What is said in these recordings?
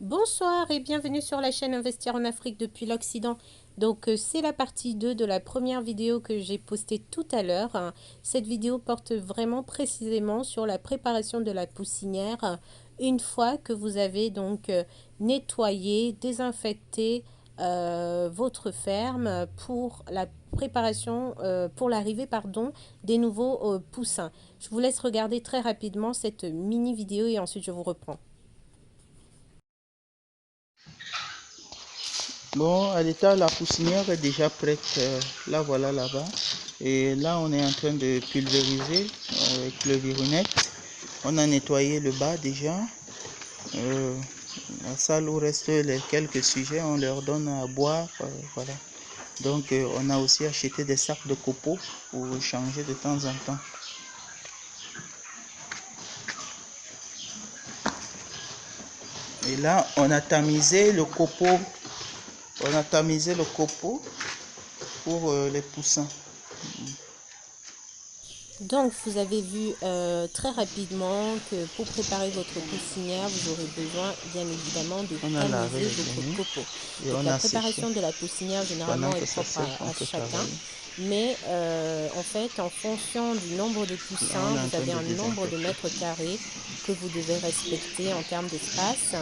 Bonsoir et bienvenue sur la chaîne Investir en Afrique depuis l'Occident. Donc c'est la partie 2 de la première vidéo que j'ai postée tout à l'heure. Cette vidéo porte vraiment précisément sur la préparation de la poussinière une fois que vous avez donc nettoyé, désinfecté votre ferme pour la préparation, pour l'arrivée pardon, des nouveaux poussins. Je vous laisse regarder très rapidement cette mini vidéo et ensuite je vous reprends. Bon, à l'état, la poussinière est déjà prête. La voilà là-bas. Et là, on est en train de pulvériser avec le vironette. On a nettoyé le bas déjà. Euh, la salle où restent les quelques sujets, on leur donne à boire. Voilà. Donc, on a aussi acheté des sacs de copeaux pour changer de temps en temps. Et là, on a tamisé le copeau. On a tamisé le copeau pour les poussins. Donc, vous avez vu très rapidement que pour préparer votre poussinière, vous aurez besoin, bien évidemment, de On a lavé tamiser les votre grenouilles copeau. et Donc, on la a séché. préparation de la poussinière, Pendant généralement, est que ça propre sèche, on à peut chacun. travailler. Mais, en fait, en fonction du nombre de Là, on poussins, est en vous train avez de un nombre de désinfecter. mètres carrés que vous devez respecter en termes d'espace.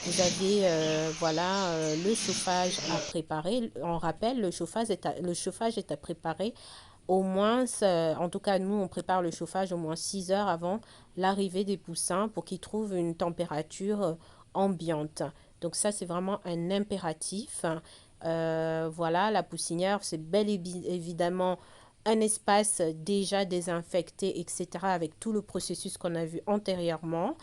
Vous avez, voilà, le chauffage à préparer. On rappelle, le chauffage est à préparer au moins, en tout cas, nous, on prépare le chauffage au moins 6 heures avant l'arrivée des poussins pour qu'ils trouvent une température ambiante. Donc ça, c'est vraiment un impératif. Voilà, la poussinière, c'est bel et évidemment un espace déjà désinfecté, etc., avec tout le processus qu'on a vu antérieurement.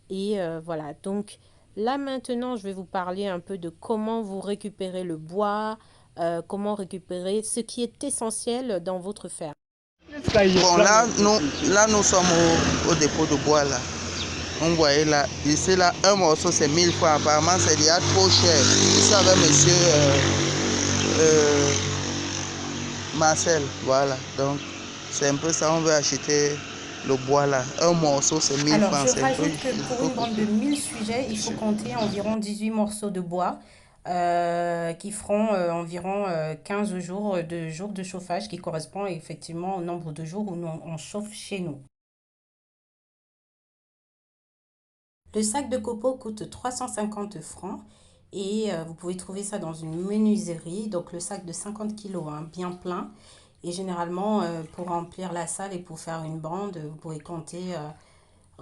Et voilà, donc là maintenant, je vais vous parler un peu de comment vous récupérez le bois, comment récupérer ce qui est essentiel dans votre ferme. Bon, là, nous sommes au dépôt de bois, là. On voyait là, ici, là, un morceau, c'est 1000 francs. Apparemment, c'est déjà trop cher. Ici, avec monsieur euh, Marcel, voilà. Donc, c'est un peu ça, on veut acheter le bois, là. Un morceau, c'est 1000 Alors, francs. je C'est un peu, rajoute que il pour faut une bande de beaucoup. 1000 sujets, il faut compter environ 18 morceaux de bois qui feront environ 15 jours de chauffage qui correspond effectivement au nombre de jours où on chauffe chez nous. Le sac de copeaux coûte 350 francs et vous pouvez trouver ça dans une menuiserie. Donc le sac de 50 kilos, hein, bien plein. Et généralement, pour remplir la salle et pour faire une bande, vous pourrez compter,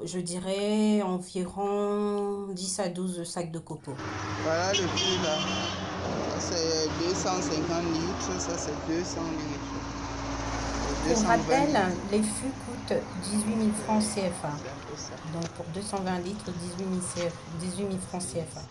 je dirais, environ 10 à 12 sacs de copeaux. Voilà le prix, là. Ça, c'est 250 litres. Ça, c'est 200 litres. Pour 220 rappel, litres. les fûts coûtent 18 000 francs CFA. C'est un peu ça. Donc pour 220 litres, 18 000 francs CFA.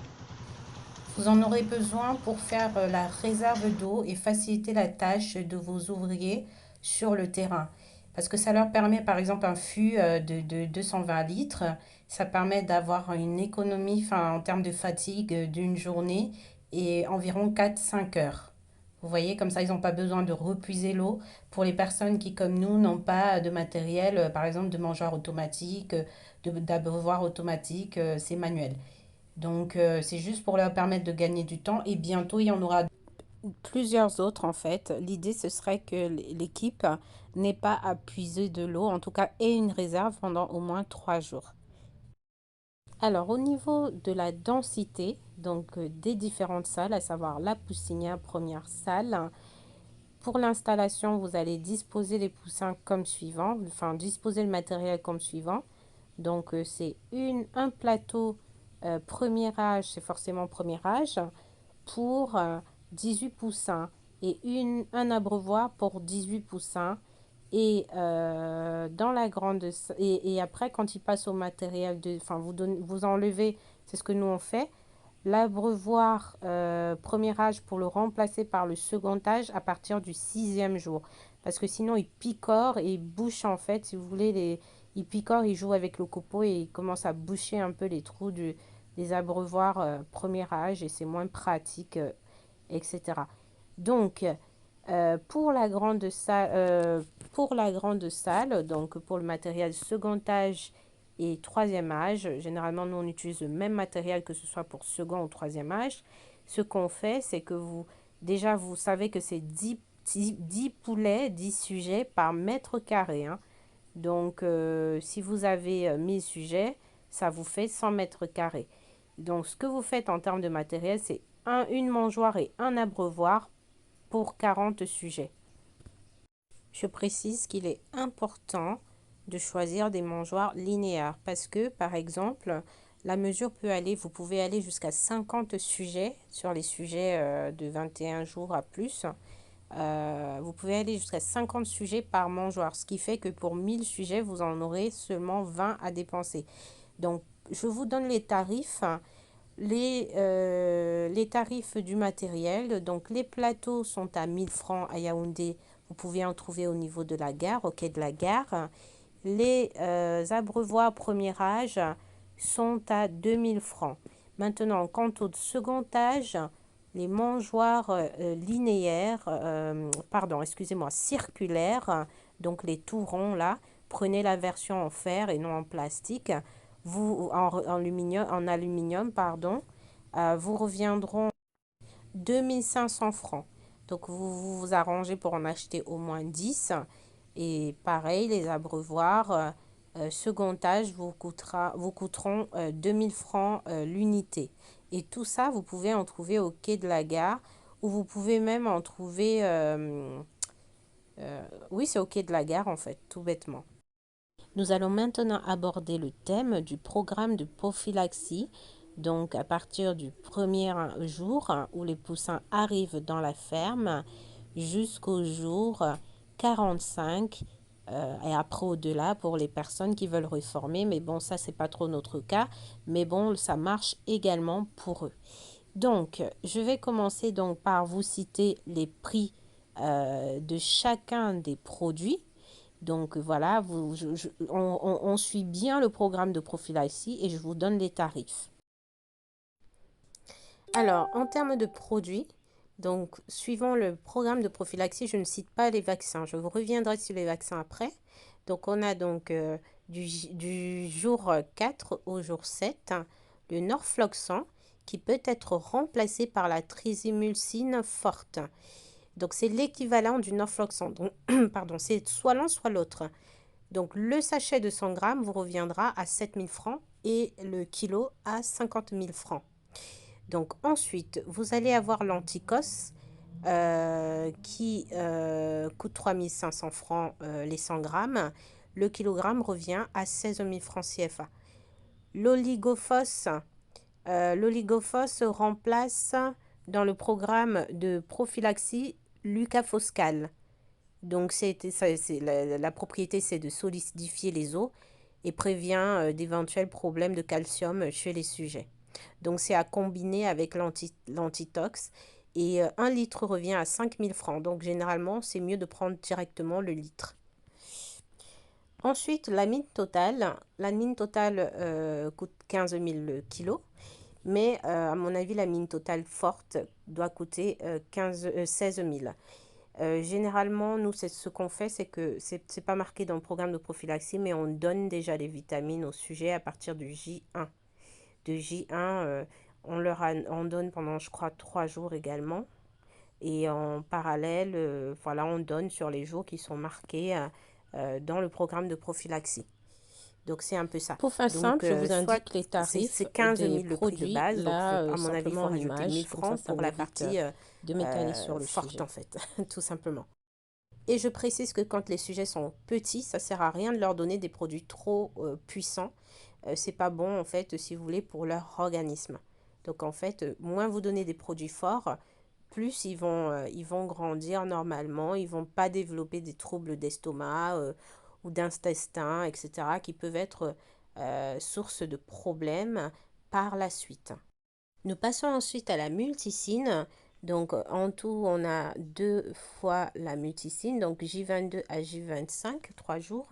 Vous en aurez besoin pour faire la réserve d'eau et faciliter la tâche de vos ouvriers sur le terrain. Parce que ça leur permet, par exemple, un fût de 220 litres, ça permet d'avoir une économie enfin, en termes de fatigue d'une journée et environ 4 5 heures. Vous voyez, comme ça, ils n'ont pas besoin de repuiser l'eau. Pour les personnes qui, comme nous, n'ont pas de matériel, par exemple, de mangeoire automatique, d'abreuvoir automatique, c'est manuel. Donc, c'est juste pour leur permettre de gagner du temps et bientôt, il y en aura plusieurs autres en fait. L'idée, ce serait que l'équipe n'ait pas à puiser de l'eau, en tout cas, ait une réserve pendant au moins 3 jours. Alors, au niveau de la densité, donc des différentes salles, à savoir la poussinière, première salle, pour l'installation, vous allez disposer les poussins comme suivant, enfin disposer le matériel comme suivant. Donc, c'est un plateau premier âge, c'est forcément premier âge, pour 18 poussins et un abreuvoir pour 18 poussins. Et, dans la grande, et après, quand il passe au matériel, enfin, vous enlevez, c'est ce que nous on fait, l'abreuvoir premier âge pour le remplacer par le second âge à partir du 6e jour. Parce que sinon, il picore et il bouche en fait, si vous voulez, il picore, il joue avec le copeau et il commence à boucher un peu les trous des abreuvoirs premier âge et c'est moins pratique, etc. Donc, pour la grande salle, donc pour le matériel second âge Et troisième âge, généralement, nous, on utilise le même matériel que ce soit pour second ou troisième âge. Ce qu'on fait, c'est que déjà, vous savez que c'est 10 poulets, 10 sujets par mètre carré, hein. Donc, si vous avez 1000 sujets, ça vous fait 100 mètres carrés. Donc, ce que vous faites en termes de matériel, c'est une mangeoire et un abreuvoir pour 40 sujets. Je précise qu'il est important de choisir des mangeoires linéaires parce que, par exemple, la mesure peut aller, vous pouvez aller jusqu'à 50 sujets sur les sujets de 21 jours à plus. Vous pouvez aller jusqu'à 50 sujets par mangeoire, ce qui fait que pour 1000 sujets, vous en aurez seulement 20 à dépenser. Donc, je vous donne les tarifs. Les tarifs du matériel, donc les plateaux sont à 1000 francs à Yaoundé. Vous pouvez en trouver au niveau de la gare, au quai de la gare. Les abreuvoirs premier âge sont à 2000 francs. Maintenant, quant au second âge, les mangeoires linéaires, pardon, excusez-moi, circulaires, donc les tout ronds là, prenez la version en fer et non en plastique, en aluminium, pardon, vous reviendront 2500 francs. Donc vous arrangez pour en acheter au moins 10. Et pareil, les abreuvoirs, second âge vous coûteront 2000 francs l'unité. Et tout ça, vous pouvez en trouver au quai de la gare ou vous pouvez même en trouver... oui, c'est au quai de la gare en fait, tout bêtement. Nous allons maintenant aborder le thème du programme de prophylaxie. Donc, à partir du premier jour où les poussins arrivent dans la ferme jusqu'au jour 45 et après au-delà pour les personnes qui veulent reformer. Mais bon, ça, c'est pas trop notre cas. Mais bon, ça marche également pour eux. Donc, je vais commencer donc par vous citer les prix de chacun des produits. Donc voilà, on suit bien le programme de prophylaxie et je vous donne les tarifs. Alors, en termes de produits, donc suivant le programme de prophylaxie, je ne cite pas les vaccins. Je vous reviendrai sur les vaccins après. Donc, on a donc du jour 4 au jour 7, le Norfloxan qui peut être remplacé par la trisimulcine forte. Donc, c'est l'équivalent du Norfloxan. Donc, pardon, c'est soit l'un, soit l'autre. Donc, le sachet de 100 grammes vous reviendra à 7000 francs et le kilo à 50 000 francs. Donc, ensuite, vous allez avoir l'Anticos qui coûte 3500 francs les 100 grammes. Le kilogramme revient à 16 000 francs CFA. L'Oligophos, remplace dans le programme de prophylaxie Lucafoscal. Donc, la propriété, c'est de solidifier les os et prévient d'éventuels problèmes de calcium chez les sujets. Donc, c'est à combiner avec l'antitox. Et 1 litre revient à 5000 francs. Donc, généralement, c'est mieux de prendre directement le litre. Ensuite, la mine totale. La mine totale coûte 15 000 le kilo. Mais à mon avis, la mine totale forte doit coûter 16 000. Généralement, nous, ce qu'on fait, c'est que c'est pas marqué dans le programme de prophylaxie, mais on donne déjà les vitamines au sujet à partir du J1. De J1, on donne pendant, je crois, 3 jours également. Et en parallèle, voilà, on donne sur les jours qui sont marqués dans le programme de prophylaxie. Donc, c'est un peu ça. Pour faire simple, je vous indique les tarifs c'est 15 000 des le prix de produits. base. Donc, Là, à mon avis, il simplement faut en rajouter 1000 image, comme ça, francs ça pour la m'évite partie de m'étaler sur le forte, sujet. en fait, tout simplement. Et je précise que quand les sujets sont petits, ça sert à rien de leur donner des produits trop puissants. C'est pas bon, en fait, si vous voulez, pour leur organisme. Donc, en fait, moins vous donnez des produits forts, plus ils vont grandir normalement. Ils vont pas développer des troubles d'estomac ou d'intestin, etc., qui peuvent être source de problèmes par la suite. Nous passons ensuite à la multicine. Donc, en tout, on a 2 fois la multicine, donc J22 à J25, 3 jours,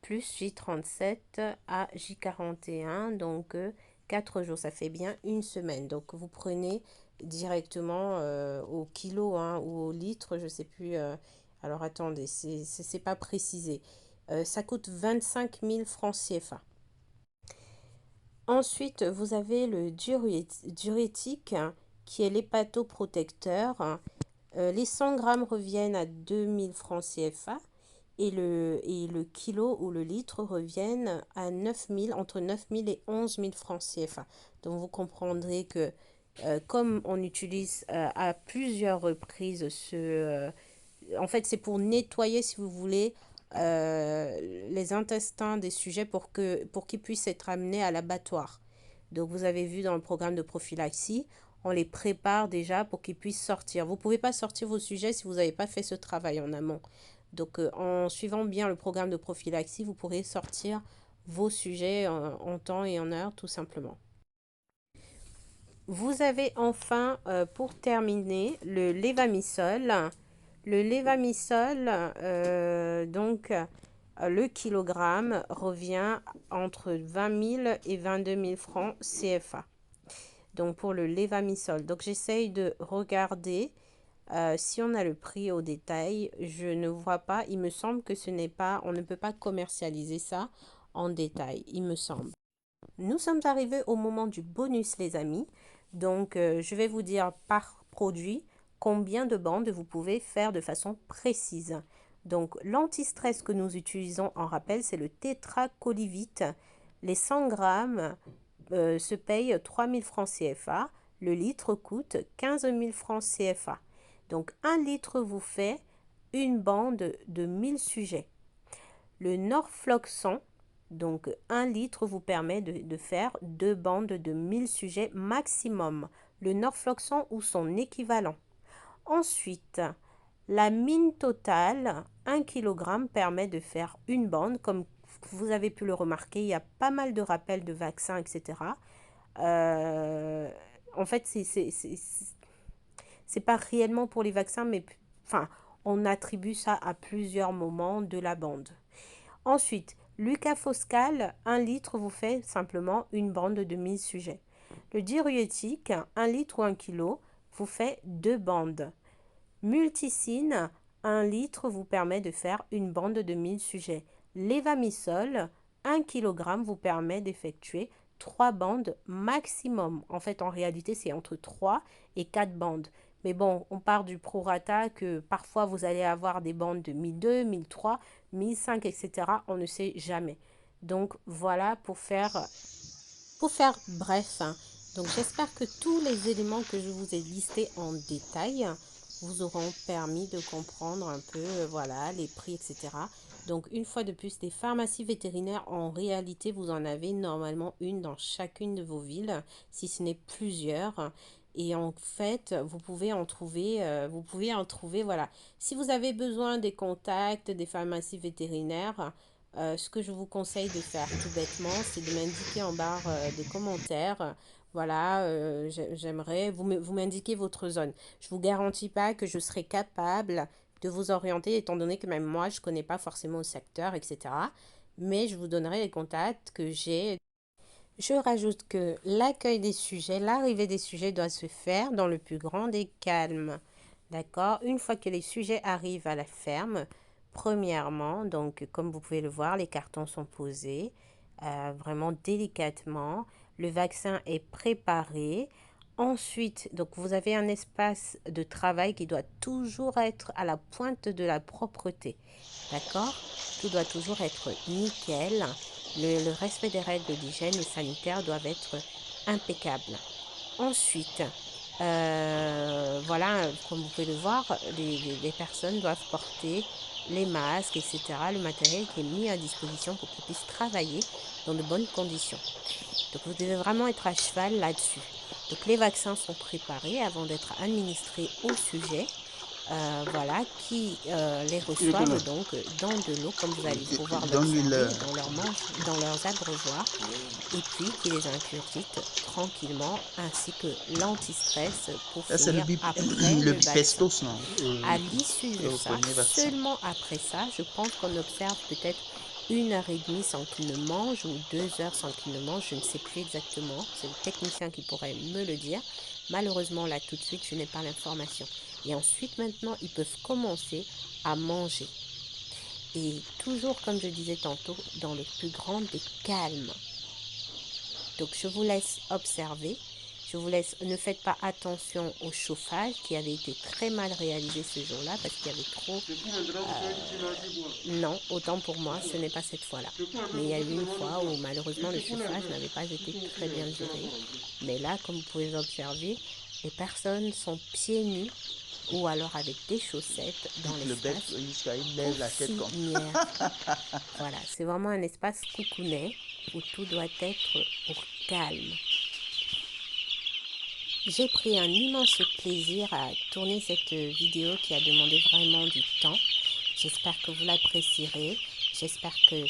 plus J37 à J41, donc 4 jours, ça fait bien une semaine. Donc, vous prenez directement au kilo ou au litre, je ne sais plus. Alors, attendez, c'est pas précisé. Ça coûte 25 000 francs CFA. Ensuite, vous avez le diurétique qui est l'hépatoprotecteur. Les 100 grammes reviennent à 2000 francs CFA et le kilo ou le litre reviennent à 9000, entre 9000 et 11 000 francs CFA. Donc vous comprendrez que comme on utilise à plusieurs reprises en fait c'est pour nettoyer si vous voulez les intestins des sujets pour qu'ils puissent être amenés à l'abattoir. Donc vous avez vu dans le programme de prophylaxie, on les prépare déjà pour qu'ils puissent sortir. Vous ne pouvez pas sortir vos sujets si vous n'avez pas fait ce travail en amont. Donc en suivant bien le programme de prophylaxie, vous pourrez sortir vos sujets en temps et en heure tout simplement. Vous avez enfin, pour terminer, le lévamisole. Le lévamisole, le kilogramme revient entre 20 000 et 22 000 francs CFA. Donc pour le lévamisole. Donc j'essaye de regarder si on a le prix au détail. Je ne vois pas. Il me semble que ce n'est pas, on ne peut pas commercialiser ça en détail, il me semble. Nous sommes arrivés au moment du bonus, les amis. Donc, je vais vous dire par produit combien de bandes vous pouvez faire de façon précise. Donc, l'antistress que nous utilisons en rappel, c'est le tétracolivite. Les 100 grammes se payent 3 000 francs CFA. Le litre coûte 15 000 francs CFA. Donc, un litre vous fait une bande de 1000 sujets. Le Norfloxon, donc 1 litre vous permet de faire 2 bandes de 1000 sujets maximum. Le Norfloxon ou son équivalent. Ensuite, la mine totale, 1 kg permet de faire une bande. Comme vous avez pu le remarquer, il y a pas mal de rappels de vaccins, etc. En fait, c'est pas réellement pour les vaccins, mais enfin, on attribue ça à plusieurs moments de la bande. Ensuite, Lucafoscal, 1 litre vous fait simplement une bande de 1000 sujets. Le diurétique, 1 litre ou 1 kg, vous fait 2 bandes. Multicine, 1 litre vous permet de faire une bande de 1000 sujets. Lévamisole, 1 kg vous permet d'effectuer 3 bandes maximum. En fait, en réalité, c'est entre 3 et 4 bandes. Mais bon, on part du prorata que parfois vous allez avoir des bandes de 1002, 1003, 1005, etc. On ne sait jamais. Donc voilà pour faire bref. Donc j'espère que tous les éléments que je vous ai listés en détail vous auront permis de comprendre un peu voilà, les prix, etc. Donc une fois de plus, des pharmacies vétérinaires, en réalité, vous en avez normalement une dans chacune de vos villes, si ce n'est plusieurs. Et en fait, vous pouvez en trouver, voilà. Si vous avez besoin des contacts des pharmacies vétérinaires, ce que je vous conseille de faire tout bêtement, c'est de m'indiquer en barre de commentaires. Voilà, j'aimerais, vous m'indiquez votre zone. Je ne vous garantis pas que je serai capable de vous orienter, étant donné que même moi, je ne connais pas forcément le secteur, etc. Mais je vous donnerai les contacts que j'ai. Je rajoute que l'accueil des sujets, l'arrivée des sujets doit se faire dans le plus grand des calmes. D'accord? Une fois que les sujets arrivent à la ferme, premièrement, donc comme vous pouvez le voir, les cartons sont posés vraiment délicatement. Le vaccin est préparé. Ensuite, donc vous avez un espace de travail qui doit toujours être à la pointe de la propreté. D'accord? Tout doit toujours être nickel. Le respect des règles d'hygiène et sanitaire doivent être impeccables. Ensuite, voilà, comme vous pouvez le voir, les personnes doivent porter les masques, etc., le matériel qui est mis à disposition pour qu'ils puissent travailler dans de bonnes conditions. Donc vous devez vraiment être à cheval là-dessus. Donc les vaccins sont préparés avant d'être administrés au sujet. Voilà, qui les reçoivent donc dans de l'eau, comme vous allez pouvoir l'observer, dans leurs abreuvoirs, et puis qui les ingurgitent tranquillement, ainsi que l'antistress pour finir après le vaccin. À l'issue de ça, seulement après ça, je pense qu'on observe peut-être 1h30 sans qu'il ne mange ou 2 heures sans qu'il ne mange, je ne sais plus exactement, c'est le technicien qui pourrait me le dire. Malheureusement, là tout de suite, je n'ai pas l'information. Et ensuite, maintenant, ils peuvent commencer à manger. Et toujours, comme je disais tantôt, dans le plus grand des calmes. Donc je vous laisse observer. Je vous laisse, ne faites pas attention au chauffage qui avait été très mal réalisé ce jour-là parce qu'il y avait trop... non, autant pour moi, ce n'est pas cette fois-là. Mais il y a eu une fois où malheureusement le chauffage n'avait pas été très bien géré. Mais là, comme vous pouvez observer, les personnes sont pieds nus ou alors avec des chaussettes dans Le bec, l'espace jusqu'à il lève la tête comme coussinière. Voilà, c'est vraiment un espace coucounet où tout doit être au calme. J'ai pris un immense plaisir à tourner cette vidéo qui a demandé vraiment du temps. J'espère que vous l'apprécierez. J'espère qu'elle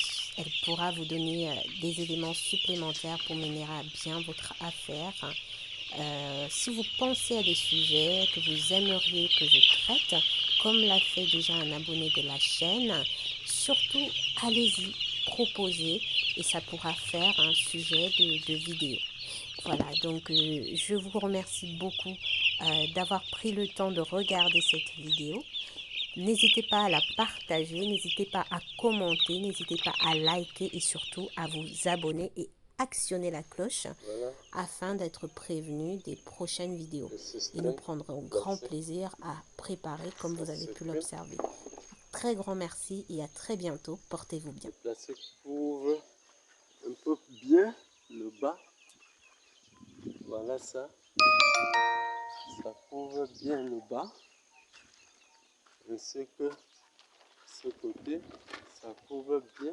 pourra vous donner des éléments supplémentaires pour mener à bien votre affaire. Si vous pensez à des sujets que vous aimeriez que je traite, comme l'a fait déjà un abonné de la chaîne, surtout allez-y, proposez et ça pourra faire un sujet de vidéo. Voilà, donc je vous remercie beaucoup d'avoir pris le temps de regarder cette vidéo. N'hésitez pas à la partager, n'hésitez pas à commenter, n'hésitez pas à liker et surtout à vous abonner et actionner la cloche afin d'être prévenu des prochaines vidéos. Et nous prendrons grand plaisir à préparer comme vous avez pu l'observer. Très grand merci et à très bientôt. Portez-vous bien. Placer couvre un peu bien le bas. Voilà ça. Ça couvre bien le bas. Ainsi que ce côté, ça couvre bien